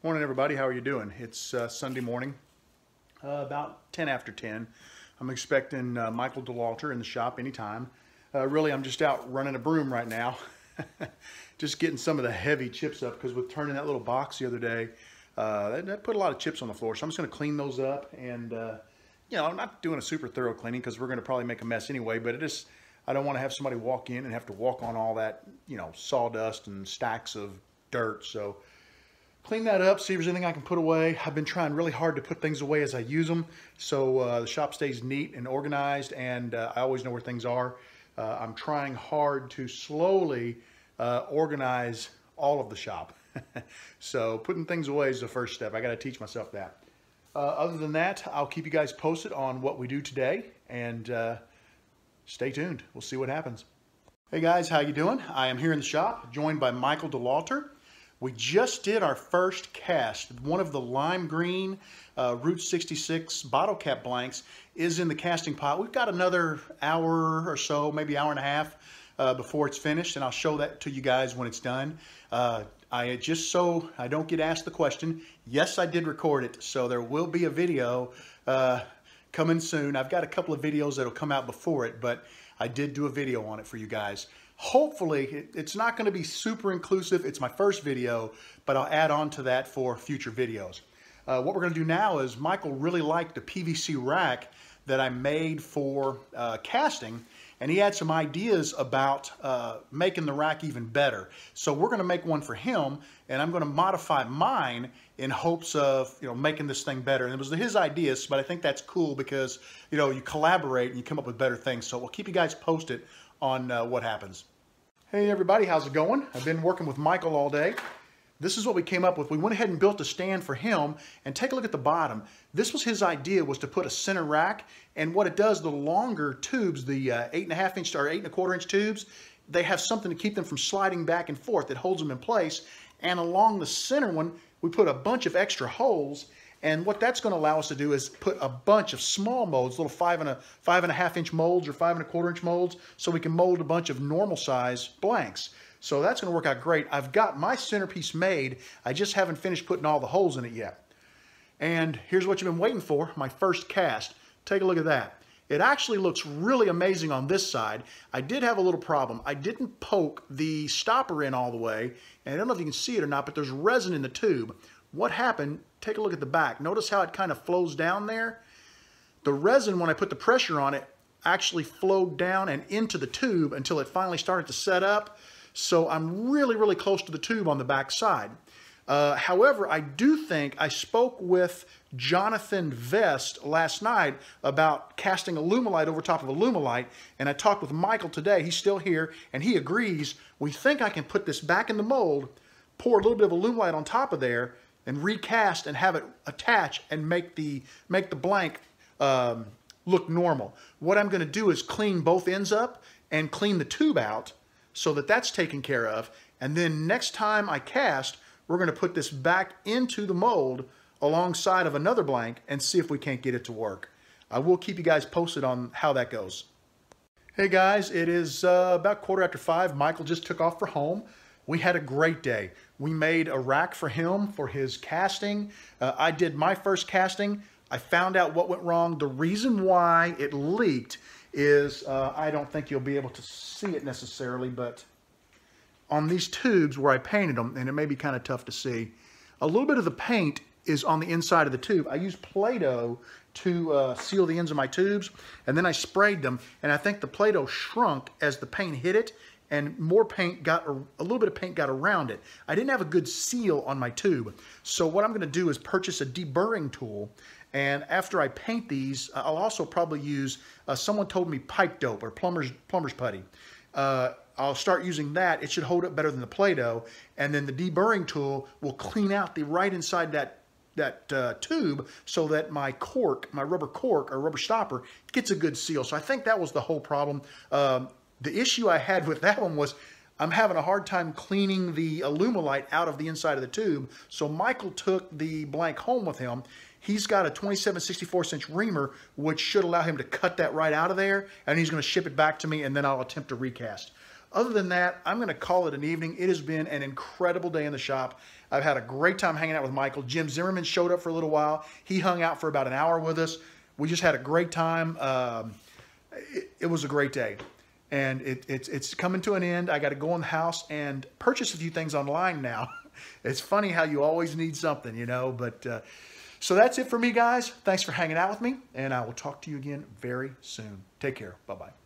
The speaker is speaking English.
Morning, everybody. How are you doing? It's Sunday morning, about 10 after 10. I'm expecting Michael DeLawter in the shop anytime. Really, I'm just out running a broom right now. Just getting some of the heavy chips up because with turning that little box the other day, that put a lot of chips on the floor. So I'm just going to clean those up. And, you know, I'm not doing a super thorough cleaning because we're going to probably make a mess anyway. But I don't want to have somebody walk in and have to walk on all that, you know, sawdust and stacks of dirt. So clean that up, see if there's anything I can put away. I've been trying really hard to put things away as I use them, so the shop stays neat and organized, and I always know where things are. I'm trying hard to slowly organize all of the shop. So putting things away is the first step. I got to teach myself that. Other than that, I'll keep you guys posted on what we do today, and stay tuned. We'll see what happens. Hey guys, how you doing? I am here in the shop, joined by Michael DeLawter. We just did our first cast. One of the lime green Route 66 bottle cap blanks is in the casting pot. We've got another hour or so, maybe hour and a half before it's finished, and I'll show that to you guys when it's done. Just so I don't get asked the question, yes, I did record it, so there will be a video coming soon. I've got a couple of videos that'll come out before it, but I did do a video on it for you guys. Hopefully, it's not going to be super inclusive. It's my first video, but I'll add on to that for future videos. What we're going to do now is Michael really liked the PVC rack that I made for casting, and he had some ideas about making the rack even better. So we're going to make one for him, and I'm going to modify mine in hopes of, you know, making this thing better. And it was his ideas, but I think that's cool because, you know, you collaborate and you come up with better things. So we'll keep you guys posted on what happens. Hey everybody, how's it going? I've been working with Michael all day. This is what we came up with. We went ahead and built a stand for him, and take a look at the bottom. This was his idea, was to put a center rack, and what it does, the longer tubes, the 8.5 inch or 8.25 inch tubes, they have something to keep them from sliding back and forth. It holds them in place, and along the center one, we put a bunch of extra holes. And what that's going to allow us to do is put a bunch of small molds, little 5.5 inch molds or 5.25 inch molds, so we can mold a bunch of normal size blanks. So that's going to work out great. I've got my centerpiece made. I just haven't finished putting all the holes in it yet. And here's what you've been waiting for, my first cast. Take a look at that. It actually looks really amazing on this side. I did have a little problem. I didn't poke the stopper in all the way, and I don't know if you can see it or not, but there's resin in the tube. What happened, take a look at the back. Notice how it kind of flows down there? The resin, when I put the pressure on it, actually flowed down and into the tube until it finally started to set up. So I'm really, really close to the tube on the back side. However, I do think I spoke with Jonathan Vest last night about casting Alumilite over top of Alumilite, and I talked with Michael today. He's still here, and he agrees. We think I can put this back in the mold, pour a little bit of Alumilite on top of there, and recast and have it attach and make the blank look normal. What I'm going to do is clean both ends up and clean the tube out so that that's taken care of. And then next time I cast, we're going to put this back into the mold alongside of another blank and see if we can't get it to work. I will keep you guys posted on how that goes. Hey guys, it is about 5:15. Michael just took off for home. We had a great day. We made a rack for him for his casting. I did my first casting. I found out what went wrong. The reason why it leaked is, I don't think you'll be able to see it necessarily, but on these tubes where I painted them, and it may be kind of tough to see, a little bit of the paint is on the inside of the tube. I used Play-Doh to seal the ends of my tubes, and then I sprayed them, and I think the Play-Doh shrunk as the paint hit it, and more paint got, a little bit of paint got around it. I didn't have a good seal on my tube. So what I'm going to do is purchase a deburring tool, and after I paint these, I'll also probably use, someone told me pipe dope or plumber's putty. I'll start using that. It should hold up better than the Play-Doh, and then the deburring tool will clean out the right inside that tube so that my cork, my rubber cork or rubber stopper gets a good seal. So I think that was the whole problem. The issue I had with that one was I'm having a hard time cleaning the Alumilite out of the inside of the tube. So Michael took the blank home with him. He's got a 27/64 inch reamer, which should allow him to cut that right out of there. And he's going to ship it back to me, and then I'll attempt to recast. Other than that, I'm going to call it an evening. It has been an incredible day in the shop. I've had a great time hanging out with Michael. Jim Zimmerman showed up for a little while. He hung out for about an hour with us. We just had a great time. It was a great day. And it's coming to an end. I got to go in the house and purchase a few things online now. It's funny how you always need something, you know. But so that's it for me, guys. Thanks for hanging out with me, and I will talk to you again very soon. Take care. Bye-bye.